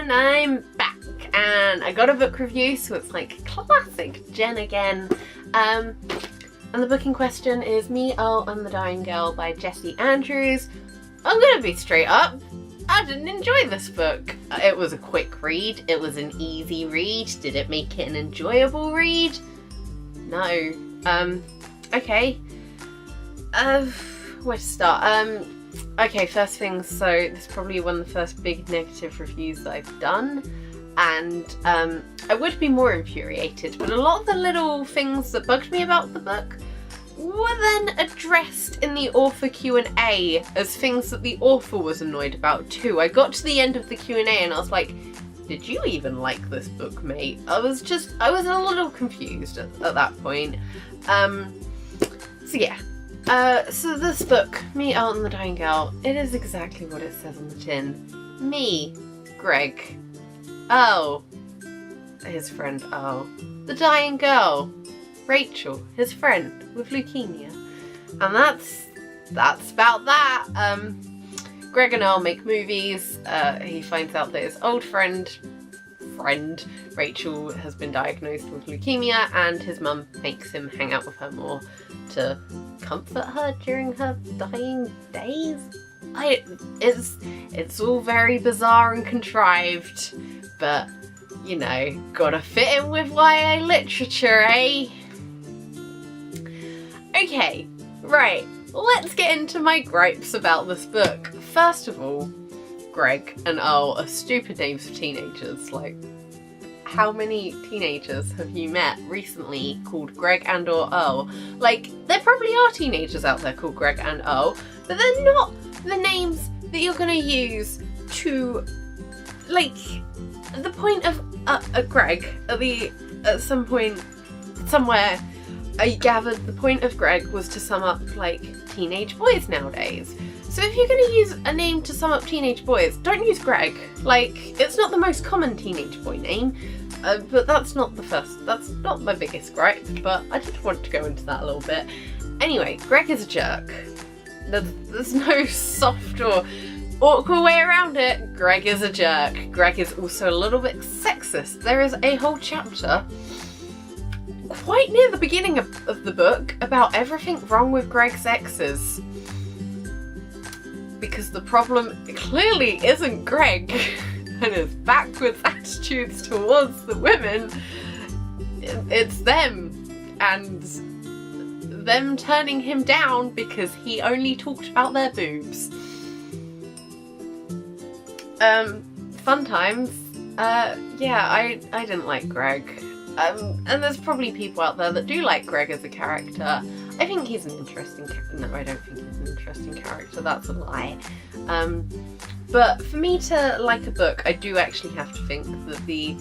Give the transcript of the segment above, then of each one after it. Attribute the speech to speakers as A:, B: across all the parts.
A: And I'm back, and I got a book review, so it's like classic Jen again. And the book in question is Me, Earl and the Dying Girl by Jessie Andrews. I'm gonna be straight up, I didn't enjoy this book. It was a quick read, it was an easy read. Did it make it an enjoyable read? No. Okay. Where to start? Okay, first things, so this is probably one of the first big negative reviews that I've done, and I would be more infuriated, but a lot of the little things that bugged me about the book were then addressed in the author Q&A as things that the author was annoyed about too. I got to the end of the Q&A and I was like, did you even like this book, mate? I was a little confused at that point. So yeah. So this book, Me, Earl and the Dying Girl, it is exactly what it says on the tin. Me, Greg, Earl, his friend Earl, the dying girl, Rachel, his friend with leukemia. And that's about that. Greg and Earl make movies. He finds out that his old friend Rachel has been diagnosed with leukemia, and his mum makes him hang out with her more to comfort her during her dying days. It's all very bizarre and contrived, but you know, gotta fit in with YA literature, eh? Okay, right, let's get into my gripes about this book. First of all, Greg and Earl are stupid names for teenagers. Like, how many teenagers have you met recently called Greg and or Earl? Like, there probably are teenagers out there called Greg and Earl, but they're not the names that you're gonna use to, like, the point of Greg, at some point, somewhere, I gathered the point of Greg was to sum up, like, teenage boys nowadays. So if you're going to use a name to sum up teenage boys, don't use Greg. Like, it's not the most common teenage boy name, but that's not my biggest gripe, but I did want to go into that a little bit. Anyway, Greg is a jerk. There's no soft or awkward way around it. Greg is a jerk. Greg is also a little bit sexist. There is a whole chapter quite near the beginning of the book about everything wrong with Greg's exes. Because the problem clearly isn't Greg and his backwards attitudes towards the women. It's them, and them turning him down because he only talked about their boobs. Fun times. Yeah, I didn't like Greg. And there's probably people out there that do like Greg as a character. I think he's an interesting character. No, I don't think he's an interesting character. That's a lie. But for me to like a book, I do actually have to think that the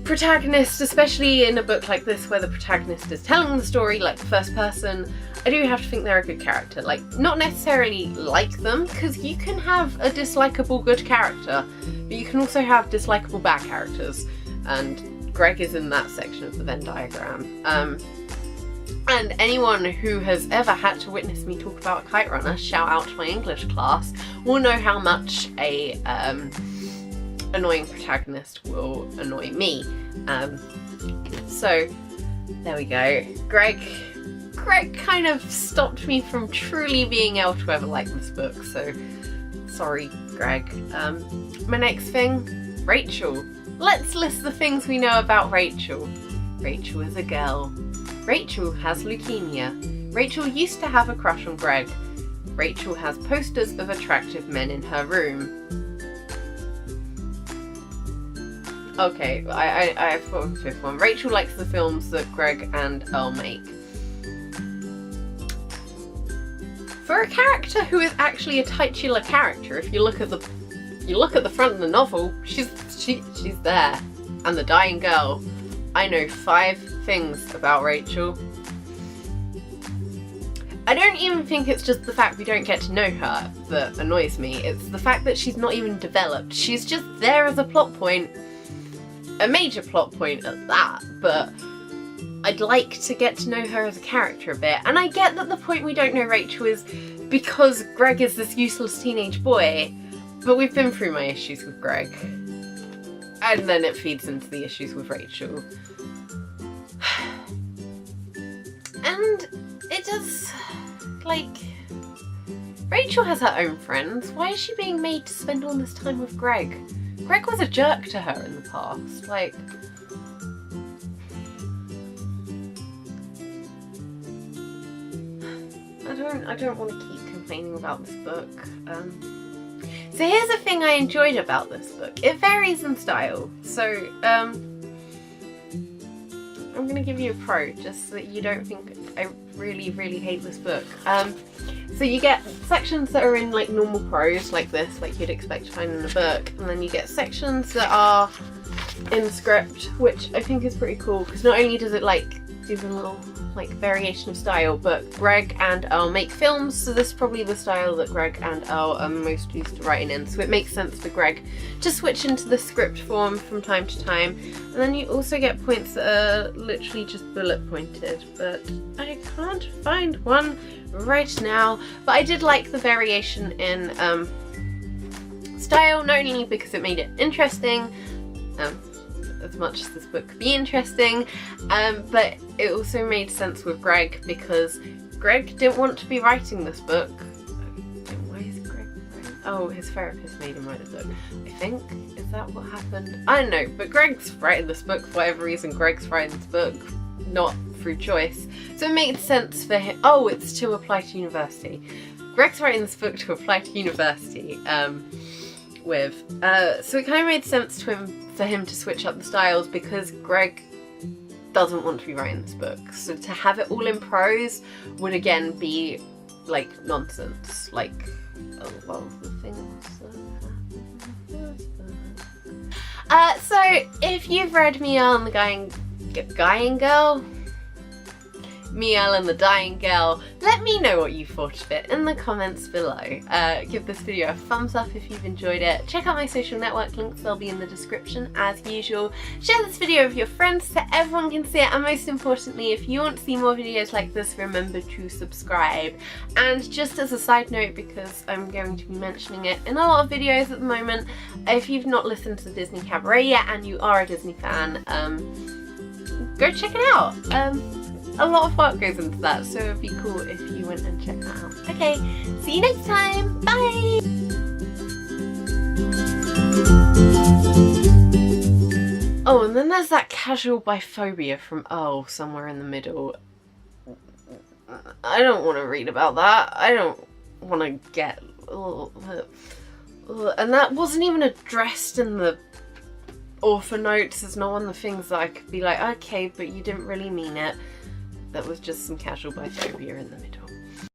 A: protagonist, especially in a book like this where the protagonist is telling the story like the first person, I do have to think they're a good character. Like, not necessarily like them, because you can have a dislikable good character, but you can also have dislikable bad characters. And Greg is in that section of the Venn diagram. And anyone who has ever had to witness me talk about a kite runner, shout out to my English class, will know how much a annoying protagonist will annoy me. So there we go. Greg kind of stopped me from truly being able to ever like this book, so sorry, Greg. My next thing, Rachel. Let's list the things we know about Rachel. Rachel is a girl. Rachel has leukemia. Rachel used to have a crush on Greg. Rachel has posters of attractive men in her room. Okay, I thought of a fifth one. Rachel likes the films that Greg and Earl make. For a character who is actually a titular character, if you look at the front of the novel, she's there. And the dying girl. I know 5 things about Rachel. I don't even think it's just the fact we don't get to know her that annoys me. It's the fact that she's not even developed. She's just there as a plot point. A major plot point at that, but I'd like to get to know her as a character a bit. And I get that the point we don't know Rachel is because Greg is this useless teenage boy, But we've been through my issues with Greg. And then it feeds into the issues with Rachel. And it does, like, Rachel has her own friends. Why is she being made to spend all this time with Greg? Greg was a jerk to her in the past. Like, I don't want to keep complaining about this book. So here's the thing I enjoyed about this book. It varies in style. So, I'm going to give you a pro just so that you don't think I really, really hate this book. So you get sections that are in like normal prose like this, like you'd expect to find in a book, and then you get sections that are in script, which I think is pretty cool because not only does it like do a little like variation of style, but Greg and Earl make films, so this is probably the style that Greg and Earl are most used to writing in, so it makes sense for Greg to switch into the script form from time to time. And then you also get points that are literally just bullet pointed, but I can't find one right now. But I did like the variation in style, not only because it made it interesting, as much as this book could be interesting, but it also made sense with Greg because Greg didn't want to be writing this book. Why is Greg writing? Oh, his therapist made him write the book, I think. Is that what happened? I don't know, but Greg's writing this book for whatever reason. Greg's writing this book, not through choice. So it made sense for him. Oh, it's to apply to university. Greg's writing this book to apply to university. So it kind of made sense to him for him to switch up the styles because Greg doesn't want to be writing this book. So to have it all in prose would again be like nonsense. Like a lot of the things that so if you've read Me, Earl and the Dying Girl, Me, Earl and the Dying Girl, let me know what you thought of it in the comments below. Give this video a thumbs up if you've enjoyed it. Check out my social network links, they'll be in the description as usual. Share this video with your friends so everyone can see it, and most importantly, if you want to see more videos like this, remember to subscribe. And just as a side note, because I'm going to be mentioning it in a lot of videos at the moment, if you've not listened to Disney Cabaret yet and you are a Disney fan, go check it out. A lot of work goes into that, so it'd be cool if you went and checked that out. Okay, see you next time. Bye! Oh, and then there's that casual biphobia from Earl somewhere in the middle. I don't want to read about that. I don't want to get... And that wasn't even addressed in the author notes. It's not one of the things that I could be like, okay, but you didn't really mean it. That was just some casual biphobia in the middle.